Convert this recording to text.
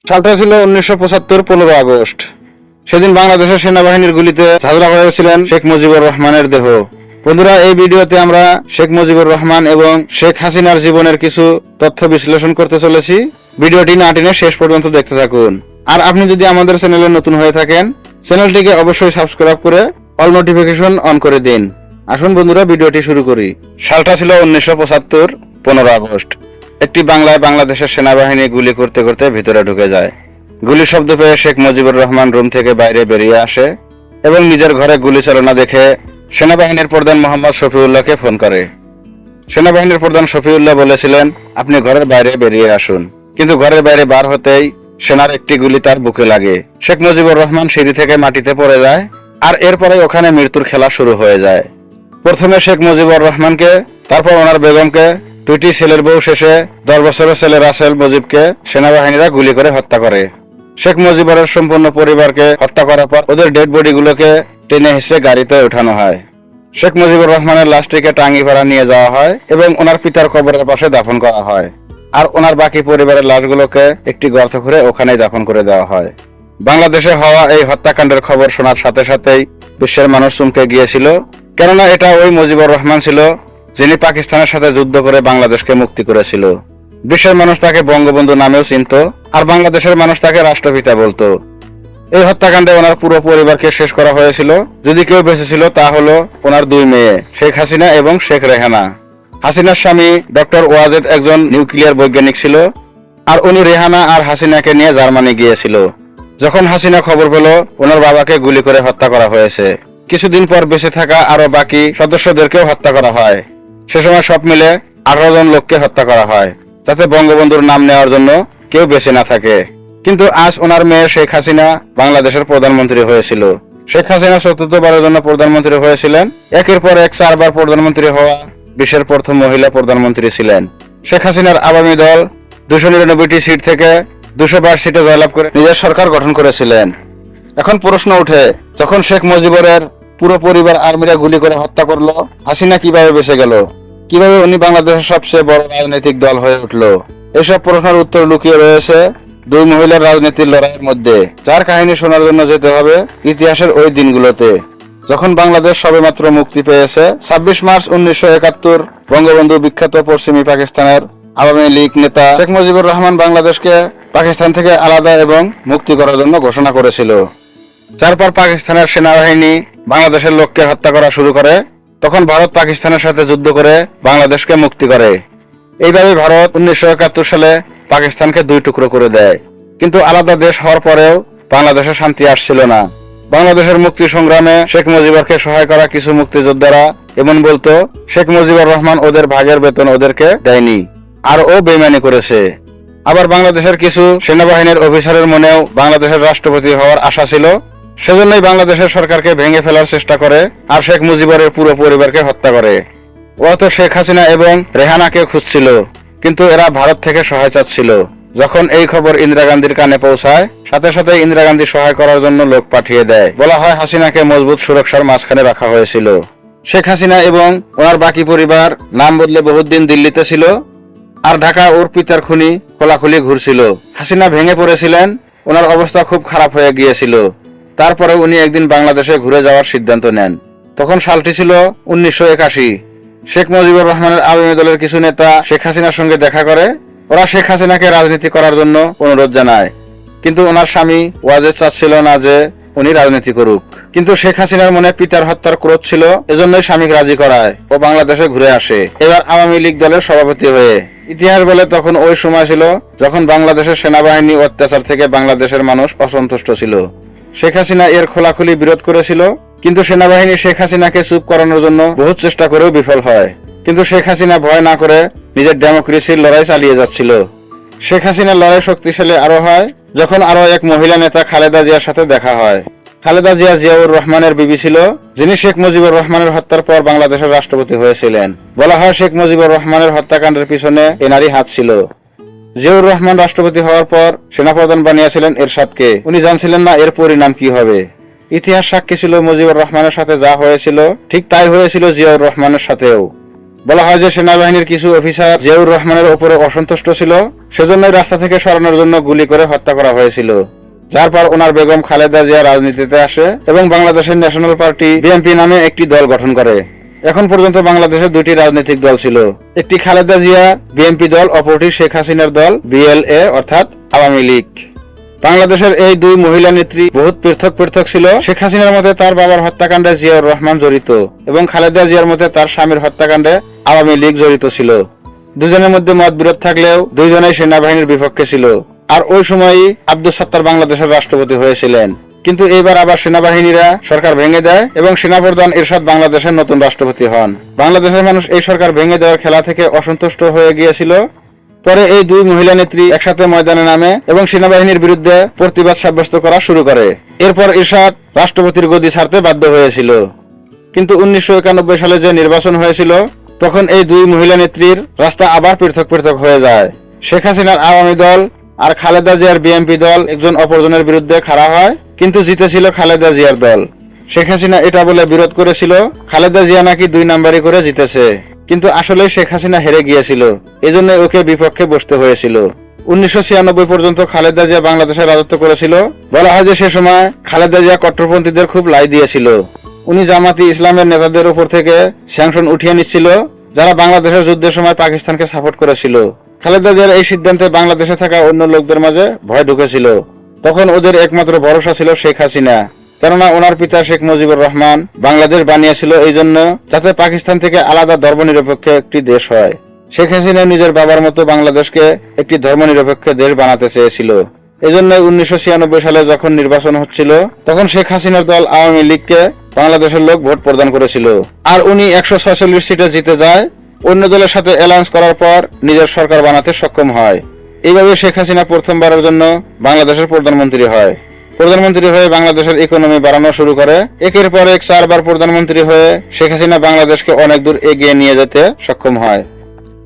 সালটা ছিল 1975 15 আগস্ট। সেদিন বাংলাদেশের সেনাবাহিনীর গুলিতে ঝাঁঝরা হয়েছিলেন শেখ মুজিবুর রহমানের দেহ। বন্ধুরা, এই ভিডিওতে আমরা শেখ মুজিবুর রহমান এবং শেখ হাসিনার জীবনের কিছু তথ্য বিশ্লেষণ করতে চলেছি। ভিডিওটি না টেনে শেষ পর্যন্ত দেখতে থাকুন। আর আপনি যদি আমাদের চ্যানেলে নতুন হয়ে থাকেন, চ্যানেলটিকে অবশ্যই সাবস্ক্রাইব করে অল নোটিফিকেশন অন করে দিন। আসুন বন্ধুরা, ভিডিওটি শুরু করি। সালটা ছিল 1975 15 আগস্ট। একটি বাংলায় বাংলাদেশের সেনাবাহিনী গুলি করতে করতে ভিতরে ঢুকে যায়। গুলির শব্দ পেয়ে শেখ মুজিবুর রহমান রুম থেকে বাইরে বেরিয়ে আসে এবং নিজের ঘরে গুলি চালনা দেখে সেনাবাহিনীর প্রধান মোহাম্মদ শফিউল্লাহকে ফোন করে। সেনাবাহিনীর প্রধান শফিউল্লাহ বলেছিলেন, আপনি ঘরের বাইরে বেরিয়ে আসুন। কিন্তু ঘরের বাইরে বার হতেই সেনার একটি গুলি তার বুকে লাগে। শেখ মুজিবুর রহমান সিঁড়ি থেকে মাটিতে পড়ে যায়, আর এরপরে ওখানে মৃত্যুর খেলা শুরু হয়ে যায়। প্রথমে শেখ মুজিবুর রহমানকে, তারপর ওনার বেগমকে, দুইটি ছেলের বউ, শেষে 10 বছরের ছেলে রাসেল মুজিবকে সেনাবাহিনীরা গুলি করে হত্যা করে। শেখ মুজিবুরের সম্পূর্ণ পরিবারকে হত্যা করার পর ওদের ডেড বডিগুলোকে টেনে হিসেবে গাড়িতে উঠানো হয়। শেখ মুজিবুর রহমানের লাশটিকে টাঙ্গিপাড়া নিয়ে যাওয়া হয় এবং ওনার পিতার কবরের পাশে দাফন করা হয়। আর ওনার বাকি পরিবারের লাশগুলোকে একটি গর্ত করে ওখানেই দাফন করে দেওয়া হয়। বাংলাদেশে হওয়া এই হত্যাকাণ্ডের খবর শোনার সাথে সাথেই বিশ্বের মানুষ চমকে গিয়েছিল, কেননা এটা ওই মুজিবুর রহমান ছিল যিনি পাকিস্তানের সাথে যুদ্ধ করে বাংলাদেশকে মুক্তি করেছিল। বিশ্বের মানুষ তাকে বঙ্গবন্ধু নামেও চিনত, আর বাংলাদেশের মানুষ তাকে রাষ্ট্রপিতা বলতো। এই হত্যাকাণ্ডে ওনার পুরো পরিবারকে শেষ করা হয়েছিল। যদি কেউ বেঁচে ছিল তা হলো ওনার দুই মেয়ে, শেখ হাসিনা এবং শেখ রেহানা। হাসিনার স্বামী ডক্টর ওয়াজেদ একজন নিউক্লিয়ার বৈজ্ঞানিক ছিল, আর উনি রেহানা আর হাসিনাকে নিয়ে জার্মানি গিয়েছিল। যখন হাসিনা খবর পেল ওনার বাবাকে গুলি করে হত্যা করা হয়েছে, কিছুদিন পর বেঁচে থাকা আরো বাকি সদস্যদেরকেও হত্যা করা হয়। সে সময় সব মিলে 18 জন লোককে হত্যা করা হয়, যাতে বঙ্গবন্ধুর নাম নেওয়ার জন্য কেউ বেঁচে না থাকে। কিন্তু আজ ওনার মেয়ে শেখ হাসিনা বাংলাদেশের প্রধানমন্ত্রী হয়েছিল। শেখ হাসিনা চতুর্থবারের জন্য প্রধানমন্ত্রী হয়েছিলেন। একের পর এক 4 বার প্রধানমন্ত্রী হওয়া বিশ্বের প্রথম মহিলা প্রধানমন্ত্রী ছিলেন। শেখ হাসিনার আওয়ামী দল 299টি সিট থেকে 212 সিটে জয়লাভ করে নিজের সরকার গঠন করেছিলেন। এখন প্রশ্ন ওঠে, যখন শেখ মুজিবুরের পুরো পরিবার আর্মিরা গুলি করে হত্যা করলো, হাসিনা কিভাবে বেঁচে গেল? কিভাবে উনি বাংলাদেশের সবচেয়ে বড় রাজনৈতিক দল হয়ে উঠলো? এসব প্রশ্নের উত্তর লুকিয়ে রয়েছে দুই মহিলার রাজনীতির লড়াইয়ের মধ্যে, যার কাহিনী শোনার জন্য যেতে হবে ইতিহাসের ওই দিনগুলোতে, যখন বাংলাদেশ সবেমাত্র মুক্তি পেয়েছে। 26 মার্চ 1971 বঙ্গবন্ধু বিখ্যাত পশ্চিমী পাকিস্তানের আওয়ামী লীগ নেতা শেখ মুজিবুর রহমান বাংলাদেশকে পাকিস্তান থেকে আলাদা এবং মুক্তি করার জন্য ঘোষণা করেছিল। তারপর পাকিস্তানের সেনাবাহিনী বাংলাদেশের লোককে হত্যা করা শুরু করে। তখন ভারত পাকিস্তানের সাথে যুদ্ধ করে বাংলাদেশকে মুক্তি করে। এইভাবে ভারত 1971 সালে পাকিস্তানকে 2 টুকরো করে দেয়। কিন্তু আলাদা দেশ হওয়ার পরেও বাংলাদেশে শান্তি আসছিল না। বাংলাদেশের মুক্তি সংগ্রামে শেখ মুজিবুরকে সহায় করা কিছু মুক্তিযোদ্ধারা এমন বলতো, শেখ মুজিবুর রহমান ওদের ভাগের বেতন ওদেরকে দেয়নি, আর ও বেইমানি করেছে। আবার বাংলাদেশের কিছু সেনাবাহিনীর অফিসারের মনেও বাংলাদেশের রাষ্ট্রপতি হওয়ার আশা ছিল। সেজন্যই বাংলাদেশের সরকারকে ভেঙে ফেলার চেষ্টা করে আর শেখ মুজিবুরের পুরো পরিবারকে হত্যা করে। ও তো শেখ হাসিনা এবং রেহানাকে খুঁজছিল, কিন্তু এরা ভারত থেকে সহায় চাচ্ছিল। যখন এই খবর ইন্দিরা গান্ধীর কানে পৌঁছায়, সাথে সাথে ইন্দিরা গান্ধী সহায় করার জন্য লোক পাঠিয়ে দেয়। বলা হয় হাসিনাকে মজবুত সুরক্ষার মাঝখানে রাখা হয়েছিল। শেখ হাসিনা এবং ওনার বাকি পরিবার নাম বদলে বহুত দিন দিল্লিতে ছিল, আর ঢাকা ওর পিতার খুনি খোলাখুলি ঘুরছিল। হাসিনা ভেঙে পড়েছিলেন, ওনার অবস্থা খুব খারাপ হয়ে গিয়েছিল। তারপরে উনি একদিন বাংলাদেশে ঘুরে যাওয়ার সিদ্ধান্ত নেন। তখন সালটি ছিল 1981। শেখ মুজিবুর রহমানের আওয়ামী দলের কিছু নেতা শেখ হাসিনার সঙ্গে দেখা করে। ওরা শেখ হাসিনাকে রাজনীতি করার জন্য অনুরোধ জানায়, কিন্তু ওনার স্বামী ওয়াজেদ চাচ্ছিল না যে উনি রাজনীতি করুক। কিন্তু শেখ হাসিনার মনে পিতার হত্যার ক্রোধ ছিল, এজন্যই স্বামীকে রাজি করায় ও বাংলাদেশে ঘুরে আসে, এবার আওয়ামী লীগ দলের সভাপতি হয়ে। ইতিহাস বলে তখন ওই সময় ছিল যখন বাংলাদেশের সেনাবাহিনী অত্যাচার থেকে বাংলাদেশের মানুষ অসন্তুষ্ট ছিল। শেখ হাসিনা এর খোলাখুলি বিরোধ করেছিল, কিন্তু সেনাবাহিনী শেখ হাসিনাকে চুপ করানোর জন্য বহু চেষ্টা করেও বিফল হয়। কিন্তু শেখ হাসিনা ভয় না করে নিজের ডেমোক্রেসির লড়াই চালিয়ে যাচ্ছিল। শেখ হাসিনার লড়াই শক্তিশালী আরো হয় যখন আরো এক মহিলা নেতা খালেদা জিয়ার সাথে দেখা হয়। খালেদা জিয়া জিয়াউর রহমানের বিবি ছিল, যিনি শেখ মুজিবুর রহমানের হত্যার পর বাংলাদেশের রাষ্ট্রপতি হয়েছিলেন। বলা হয় শেখ মুজিবুর রহমানের হত্যাকাণ্ডের পিছনে এনারই হাত ছিল। জিয়াউর রহমান রাষ্ট্রপতি হওয়ার পর সেনাপ্রধান বানিয়েছিলেন এরশাদকে। উনি জানছিলেন না এর পরিণাম কি হবে। ইতিহাস সাক্ষী ছিল মুজিবুর রহমানের সাথে যা হয়েছিল ঠিক তাই হয়েছিল জিয়াউর রহমানের সাথেও। বলা হয় যে সেনাবাহিনীর কিছু অফিসার জিয়াউর রহমানের উপরে অসন্তুষ্ট ছিল, সেজন্যই রাস্তা থেকে সরানোর জন্য গুলি করে হত্যা করা হয়েছিল। যার পর ওনার বেগম খালেদা জিয়া রাজনীতিতে আসে এবং বাংলাদেশের ন্যাশনাল পার্টি বিএনপি নামে একটি দল গঠন করে। এখন পর্যন্ত বাংলাদেশে দুটি রাজনৈতিক দল ছিল, একটি খালেদা জিয়া বিএনপি দল, অপরটি শেখ হাসিনার দল বিএলএ অর্থাৎ আওয়ামী লীগ। বাংলাদেশের এই দুই মহিলা নেত্রী বহুত পৃথক পৃথক ছিল। শেখ হাসিনার মতে তার বাবার হত্যাকাণ্ডে জিয়াউর রহমান জড়িত এবং খালেদা জিয়ার মতে তার স্বামীর হত্যাকাণ্ডে আওয়ামী লীগ জড়িত ছিল। দুজনের মধ্যে মতবিরোধ থাকলেও দুইজনেই সেনাবাহিনীর বিপক্ষে ছিল। আর ওই সময়ই আব্দুস সাত্তার বাংলাদেশের রাষ্ট্রপতি হয়েছিলেন। কিন্তু এইবার আবার সেনাবাহিনীরা সরকার ভেঙে দেয় এবং সেনাপ্রধান এরশাদ বাংলাদেশের নতুন রাষ্ট্রপতি হন। বাংলাদেশের মানুষ এই সরকার ভেঙে দেওয়ার খেলা থেকে অসন্তুষ্ট হয়ে গিয়েছিল। পরে এই দুই মহিলা নেত্রী একসাথে ময়দানে নামে এবং সেনাবাহিনীর বিরুদ্ধে প্রতিবাদ সাব্যস্ত করা শুরু করে। এরপর এরশাদ রাষ্ট্রপতির গদি ছাড়তে বাধ্য হয়েছিল। কিন্তু 1991 সালে যে নির্বাচন হয়েছিল তখন এই দুই মহিলা নেত্রীর রাস্তা আবার পৃথক পৃথক হয়ে যায়। শেখ হাসিনার আওয়ামী দল আর খালেদা জিয়ার বিএনপি দল একজন অপরজনের বিরুদ্ধে খাড়া হয়, কিন্তু জিতেছিল খালেদা জিয়ার দল। শেখ হাসিনা এটা বলে বিরোধ করেছিল খালেদা জিয়া নাকি 2 নাম্বারি করে জিতেছে, কিন্তু আসলে শেখ হাসিনা হেরে গিয়েছিল, এজন্য ওকে বিপক্ষে বসতে হয়েছিল। 1996 পর্যন্ত খালেদা জিয়া বাংলাদেশে রাজত্ব করেছিল। বলা হয় যে সে সময় খালেদা জিয়া কট্টরপন্থীদের খুব লাই দিয়েছিল। উনি জামাতি ইসলামের নেতাদের উপর থেকে স্যাংশন উঠিয়ে নিচ্ছিল, যারা বাংলাদেশের যুদ্ধের সময় পাকিস্তানকে সাপোর্ট করেছিল। খালেদা জিয়ার এই সিদ্ধান্তে বাংলাদেশে থাকা অন্য লোকদের মাঝে ভয় ঢুকেছিল। তখন ওদের একমাত্র ভরসা ছিল শেখ হাসিনা, কেননা ওনার পিতা শেখ মুজিবুর রহমান বাংলাদেশ বানিয়েছিল এই জন্য যাতে পাকিস্তান থেকে আলাদা ধর্মনিরপেক্ষ একটি দেশ হয়। শেখ হাসিনা নিজের বাবার মতো বাংলাদেশকে একটি ধর্মনিরপেক্ষ দেশ বানাতে চেয়েছিল। এজন্য 1996 সালে যখন নির্বাচন হচ্ছিল তখন শেখ হাসিনার দল আওয়ামী লীগকে বাংলাদেশের লোক ভোট প্রদান করেছিল, আর উনি 146 সিটে জিতে যায়। অন্য দলের সাথে অ্যালায়েন্স করার পর নিজের সরকার বানাতে সক্ষম হয়। এইভাবে শেখ হাসিনা প্রথমবারের জন্য বাংলাদেশের প্রধানমন্ত্রী হয়। প্রধানমন্ত্রী হয়ে বাংলাদেশের ইকোনমি বাড়ানো শুরু করে। একের পর এক 4 বার প্রধানমন্ত্রী হয়ে শেখ হাসিনা বাংলাদেশকে অনেক দূর এগিয়ে নিয়ে যেতে সক্ষম হয়।